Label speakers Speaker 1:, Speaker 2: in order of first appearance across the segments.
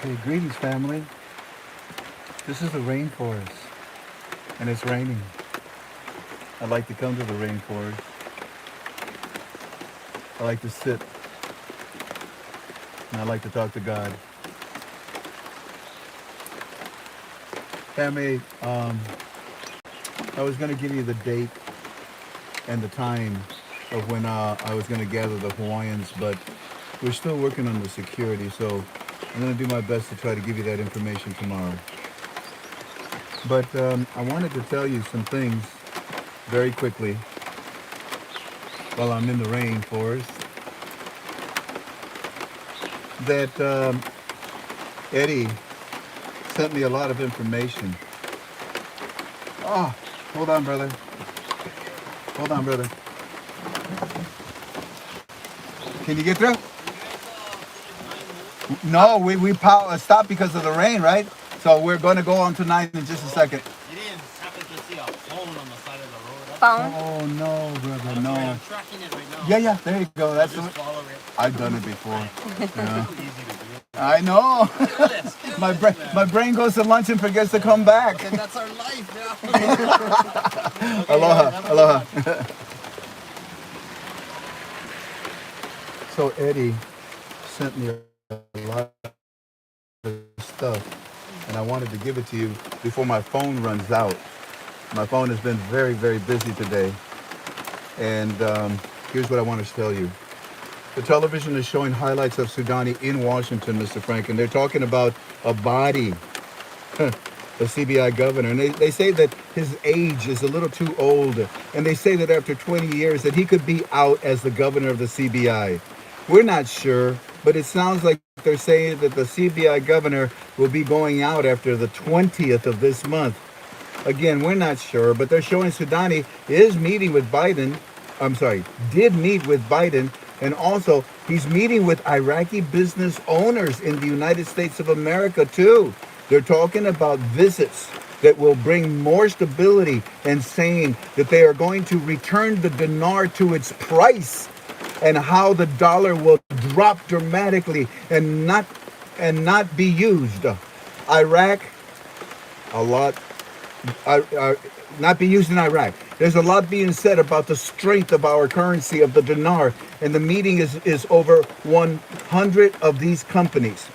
Speaker 1: Okay, greetings, family. This is the rainforest, and it's raining. I like to come to the rainforest. I like to sit, and I like to talk to God. Family, I was going to give you the date and the time of when I was going to gather the Hawaiians, but we're still working on the security, so I'm going to do my best to try to give you that information tomorrow. But I wanted to tell you some things very quickly while I'm in the rainforest that Eddie sent me a lot of information. Oh, hold on, brother. Hold on, brother. Can you get through? No, we stopped because of the rain, right? So we're going to go on to 9 in just a second.
Speaker 2: You didn't happen to see a phone on the side of the road?
Speaker 3: Phone?
Speaker 1: Oh, no, brother,
Speaker 2: That's
Speaker 1: no.
Speaker 2: right, I'm tracking it right now.
Speaker 1: Yeah, there you go. That's
Speaker 2: Just
Speaker 1: it.
Speaker 2: follow it.
Speaker 1: I've done it before. Yeah.
Speaker 2: Too easy to do.
Speaker 1: I know.
Speaker 2: Careless,
Speaker 1: My brain goes to lunch and forgets to come back.
Speaker 2: And that's our life now. Okay,
Speaker 1: Aloha,
Speaker 2: have a good
Speaker 1: aloha.
Speaker 2: one.
Speaker 1: So Eddie sent me a lot of stuff, and I wanted to give it to you before my phone runs out. My phone has been very, very busy today, and here's what I want to tell you. The television is showing highlights of Sudani in Washington, Mr. Frank, and they're talking about a body, the CBI governor, and they say that his age is a little too old, and they say that after 20 years that he could be out as the governor of the CBI. We're not sure, but it sounds like they're saying that the CBI governor will be going out after the 20th of this month. Again, we're not sure, but they're showing Sudani is meeting with Biden. Did meet with Biden, and also he's meeting with Iraqi business owners in the United States of America too. They're talking about visits that will bring more stability and saying that they are going to return the dinar to its price and how the dollar will drop dramatically and not be used. Iraq, a lot not be used in Iraq. There's a lot being said about the strength of our currency, of the dinar, and the meeting is over 100 of these companies.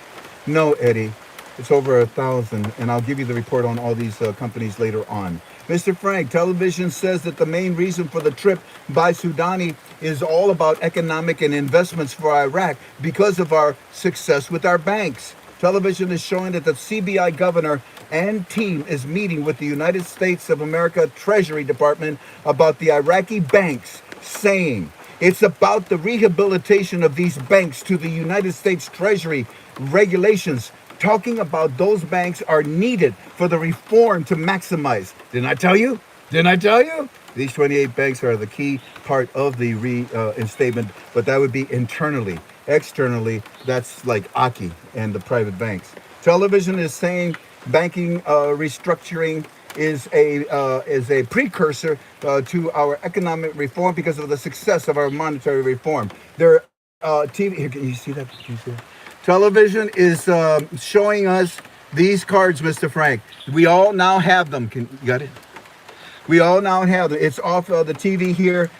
Speaker 1: No, Eddie, it's over 1,000, and I'll give you the report on all these companies later on. Mr. Frank, television says that the main reason for the trip by Sudani is all about economic and investments for Iraq because of our success with our banks. Television is showing that the CBI governor and team is meeting with the United States of America Treasury Department about the Iraqi banks, saying it's about the rehabilitation of these banks to the United States Treasury regulations, talking about those banks are needed for the reform to maximize. Didn't I tell you? Didn't I tell you? These 28 banks are the key part of the reinstatement, but that would be internally. Externally, that's like Aki and the private banks. Television is saying banking restructuring is a precursor to our economic reform because of the success of our monetary reform. Their TV here, can you see that? Can you see that? Television is showing us these cards, Mr. Frank. We all now have them. You got it? We all now have them. It's off the TV here.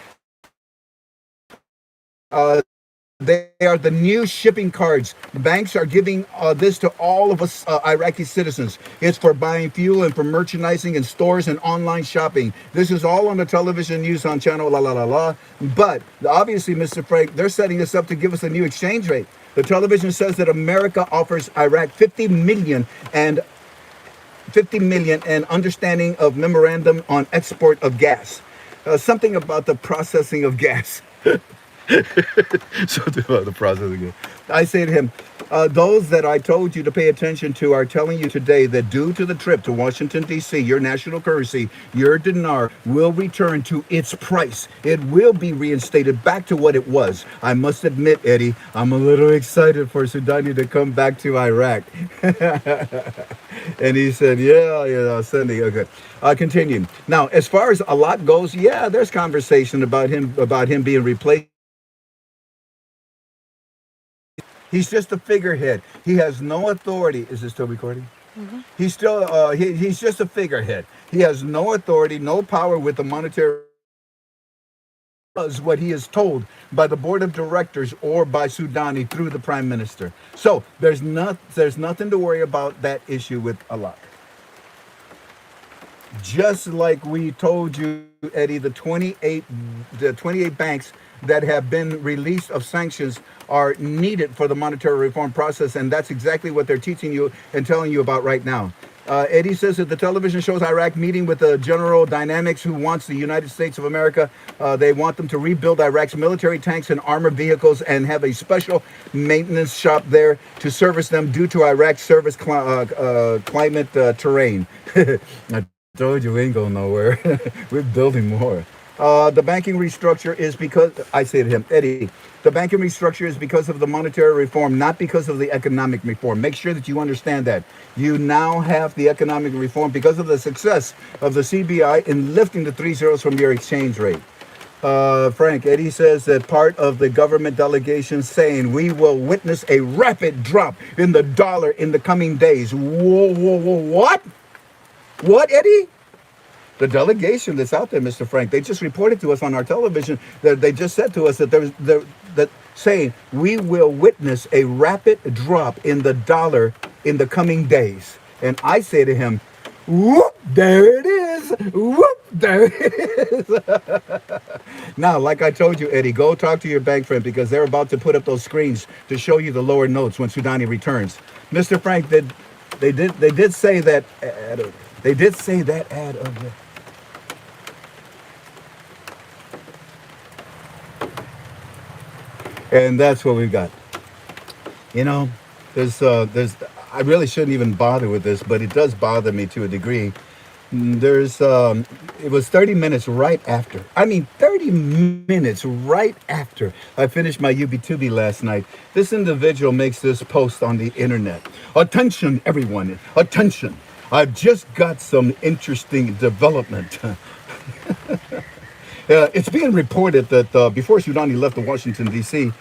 Speaker 1: They are the new shipping cards. Banks are giving this to all of us Iraqi citizens. It's for buying fuel and for merchandising in stores and online shopping. This is all on the television news on channel la la la la. But obviously, Mr. Frank, they're setting this up to give us a new exchange rate. The television says that America offers Iraq 50 million and understanding of memorandum on export of gas. Something about the processing of gas. Something about the process again. I say to him, those that I told you to pay attention to are telling you today that due to the trip to Washington, D.C., your national currency, your dinar, will return to its price. It will be reinstated back to what it was. I must admit, Eddie, I'm a little excited for Sudani to come back to Iraq. And he said, yeah, Sunday. Okay. Continue. Now, as far as a lot goes, yeah, there's conversation about him being replaced. He's just a figurehead. He has no authority. Is this still recording? He's still he's just a figurehead. He has no authority, no power with the monetary, does what he is told by the board of directors or by Sudani through the prime minister. So there's nothing to worry about that issue with Allah. Just like we told you, Eddie, the 28 banks that have been released of sanctions are needed for the monetary reform process, and that's exactly what they're teaching you and telling you about right now. Eddie says that the television shows Iraq meeting with the General Dynamics, who wants the United States of America. They want them to rebuild Iraq's military tanks and armored vehicles and have a special maintenance shop there to service them due to Iraq's service climate terrain. I told you we ain't going nowhere. We're building more. The banking restructure is because, I say to him, Eddie, the banking restructure is because of the monetary reform, not because of the economic reform. Make sure that you understand that. You now have the economic reform because of the success of the CBI in lifting the 3 zeros from your exchange rate. Frank, Eddie says that part of the government delegation saying we will witness a rapid drop in the dollar in the coming days. Whoa, whoa, whoa, what? What, Eddie? The delegation that's out there, Mr. Frank, they just reported to us on our television that they just said to us that that saying we will witness a rapid drop in the dollar in the coming days. And I say to him, whoop, there it is. Whoop, there it is. Now, like I told you, Eddie, go talk to your bank friend because they're about to put up those screens to show you the lower notes when Sudani returns. Mr. Frank, they did say that they did say that ad of the. And that's what we've got. You know, I really shouldn't even bother with this, but it does bother me to a degree. It was 30 minutes right after. I mean, 30 minutes right after I finished my UB2B last night. This individual makes this post on the internet. Attention, everyone. Attention. I've just got some interesting development. It's being reported that before Sudani left to Washington, D.C.,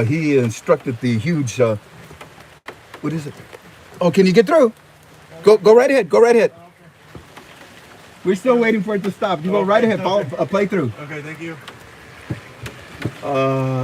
Speaker 1: he instructed the huge, what is it? Oh, can you get through? Go right ahead. Go right ahead. We're still waiting for it to stop. You go right ahead. Play through.
Speaker 2: Okay, thank you.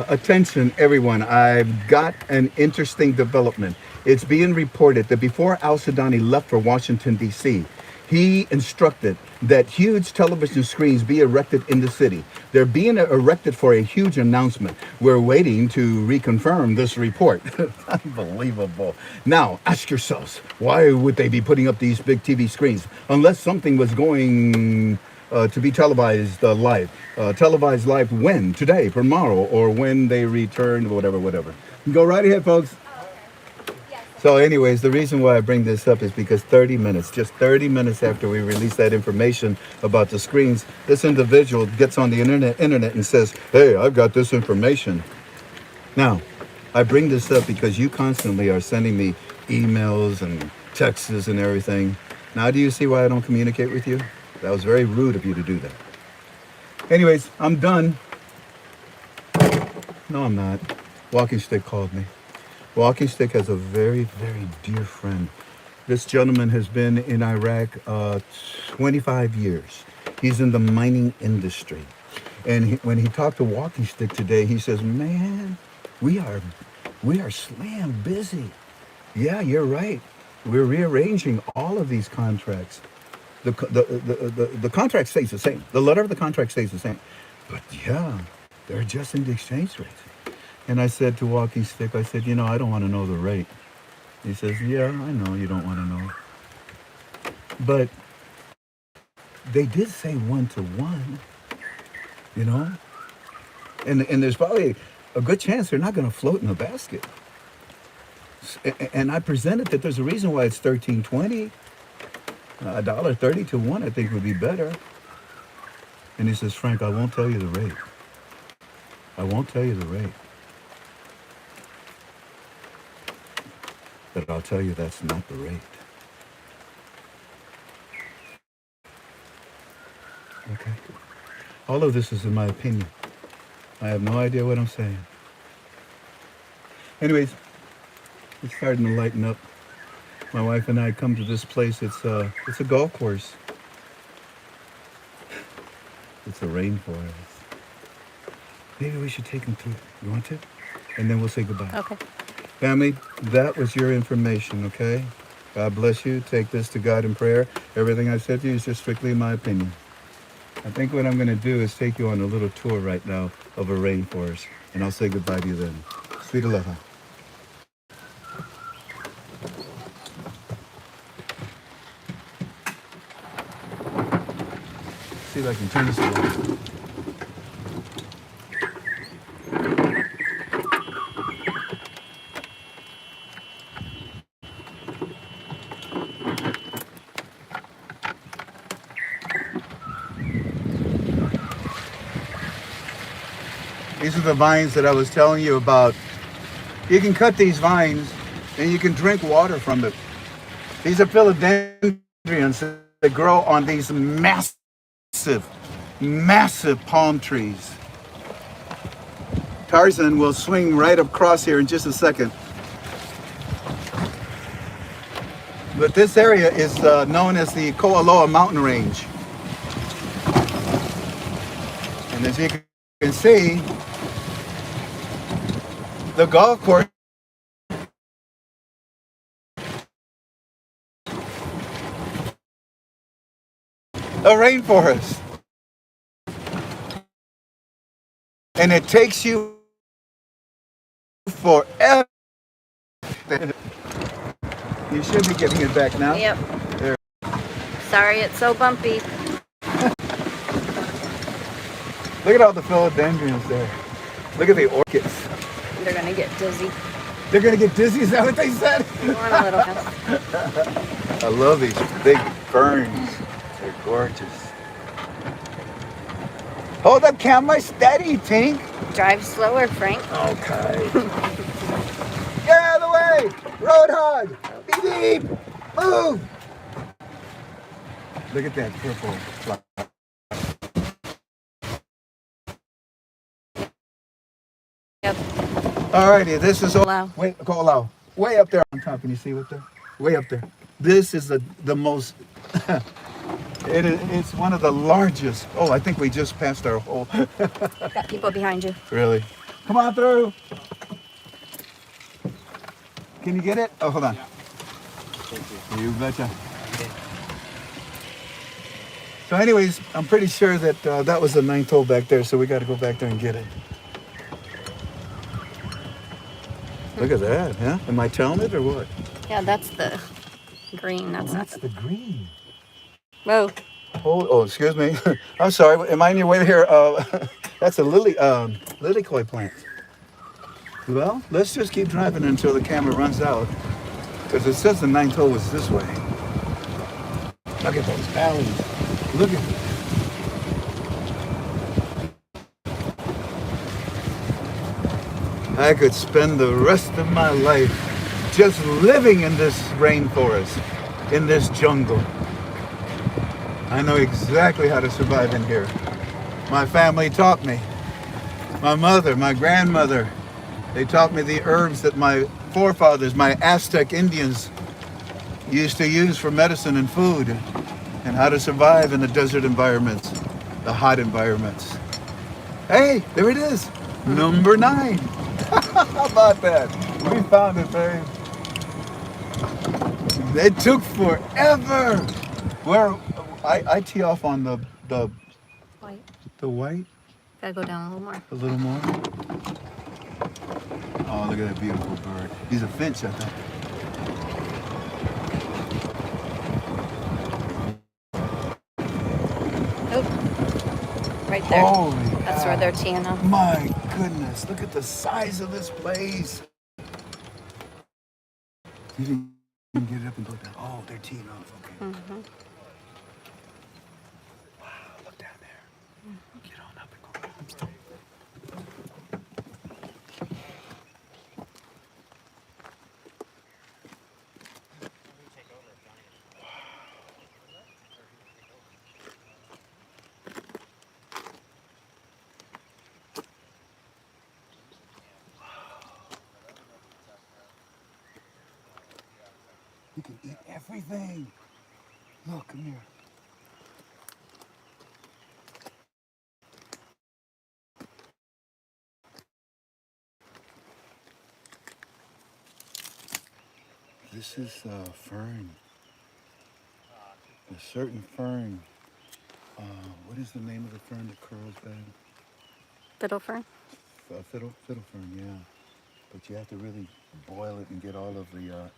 Speaker 1: Attention, everyone. I've got an interesting development. It's being reported that before al-Sudani left for Washington, D.C., he instructed that huge television screens be erected in the city. They're being erected for a huge announcement. We're waiting to reconfirm this report. Unbelievable. Now, ask yourselves, why would they be putting up these big TV screens? Unless something was going to be televised live. Televised live when? Today, tomorrow, or when they return, whatever. Go right ahead, folks. So anyways, the reason why I bring this up is because 30 minutes, just 30 minutes after we release that information about the screens, this individual gets on the internet and says, hey, I've got this information. Now, I bring this up because you constantly are sending me emails and texts and everything. Now, do you see why I don't communicate with you? That was very rude of you to do that. Anyways, I'm done. No, I'm not. Walking Stick called me. Walking Stick has a very, very dear friend. This gentleman has been in Iraq 25 years. He's in the mining industry. And when he talked to Walking Stick today, he says, man, we are slam busy. Yeah, you're right. We're rearranging all of these contracts. The contract stays the same. The letter of the contract stays the same. But yeah, they're adjusting the exchange rates. And I said to Walking Stick, I said, I don't want to know the rate. He says, yeah, I know you don't want to know. But they did say 1-to-1, And there's probably a good chance they're not going to float in the basket. And I presented that there's a reason why it's $13.20. $1.30 to 1, I think, would be better. And he says, Frank, I won't tell you the rate. I won't tell you the rate. But I'll tell you that's not the rate. Okay? All of this is in my opinion. I have no idea what I'm saying. Anyways, It's starting to lighten up. My wife and I come to this place. It's a golf course. It's a rainforest. Maybe we should take them through it. You want to? And then we'll say goodbye.
Speaker 3: Okay.
Speaker 1: Family, that was your information, okay? God bless you. Take this to God in prayer. Everything I said to you is just strictly my opinion. I think what I'm going to do is take you on a little tour right now of a rainforest, and I'll say goodbye to you then. Sweet aloha. See if I can turn this around. These are the vines that I was telling you about. You can cut these vines and you can drink water from it. These are philodendrons that grow on these massive, massive palm trees. Tarzan will swing right across here in just a second. But this area is known as the Koaloa mountain range. And as you can see, the golf course a rainforest. And it takes you forever. You should be getting it back now.
Speaker 3: Yep.
Speaker 1: There.
Speaker 3: Sorry, it's so bumpy.
Speaker 1: Look at all the philodendrons there. Look at the orchids.
Speaker 3: They're gonna get dizzy.
Speaker 1: They're gonna get dizzy, is that what they said?
Speaker 3: Go on a little house.
Speaker 1: I love these big ferns. They're gorgeous. Hold up camera steady, Tink.
Speaker 3: Drive slower, Frank.
Speaker 1: Okay. Get out of the way! Road hog! Beep beep! Move! Look at that purple flower.
Speaker 3: Yep.
Speaker 1: Alrighty, this is all.
Speaker 3: Low.
Speaker 1: Wait, go low. Way up there on top. Can you see what there? Way up there. This is the most. It's one of the largest. Oh, I think we just passed our whole.
Speaker 3: Got people behind you.
Speaker 1: Really? Come on through. Can you get it? Oh, hold on. Thank you. You betcha. So anyways, I'm pretty sure that that was the 9th hole back there, so we got to go back there and get it. Look at that, huh? Am I telling it or what?
Speaker 3: Yeah, that's the green. That's not
Speaker 1: the green.
Speaker 3: Whoa.
Speaker 1: Oh, excuse me. I'm sorry. Am I in your way here? That's a lily koi plant. Well, let's just keep driving until the camera runs out, because it says the 9th hole was this way. Look at those valleys. Look at this. I could spend the rest of my life just living in this rainforest, in this jungle. I know exactly how to survive in here. My family taught me. My mother, my grandmother, they taught me the herbs that my forefathers, my Aztec Indians, used to use for medicine and food, and how to survive in the desert environments, the hot environments. Hey, there it is, number 9. How about that? We found it, babe. It took forever. Where I tee off on the
Speaker 3: White.
Speaker 1: the white
Speaker 3: Gotta go down a little more.
Speaker 1: a little more. Oh, look at that beautiful bird. He's a finch, I think.
Speaker 3: Oop. Right there.
Speaker 1: Holy
Speaker 3: That's
Speaker 1: cow.
Speaker 3: where they're teeing up.
Speaker 1: My goodness, look at the size of this place. You can get it up and go down. Oh, they're teeing off. Okay.
Speaker 3: Mm-hmm.
Speaker 1: Wow, look down there. Get on up and go. You can eat everything. Look, come here. This is fern. A certain fern. What is the name of the fern that curls back?
Speaker 3: Fiddle fern.
Speaker 1: Fiddle fern, yeah. But you have to really boil it and get all of the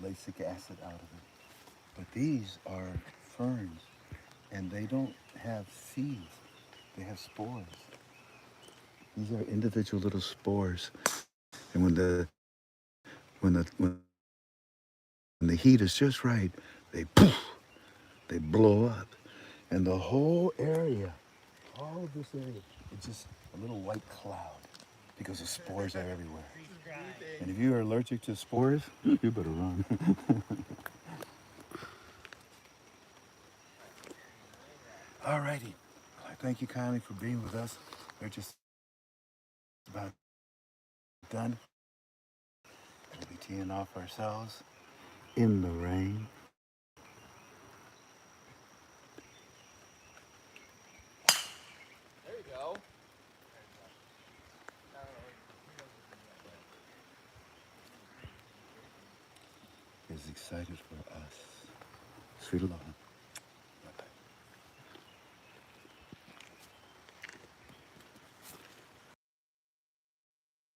Speaker 1: lactic acid out of it. But these are ferns, and they don't have seeds. They have spores. These are individual little spores, and when the heat is just right, they poof, they blow up, and the whole area, all of this area, it's just a little white cloud because the spores are everywhere. And if you are allergic to spores, you better run. Alrighty. I thank you kindly for being with us. We're just about done. We'll be teeing off ourselves in the rain.
Speaker 2: There you go.
Speaker 1: Is excited for us. Sweet love.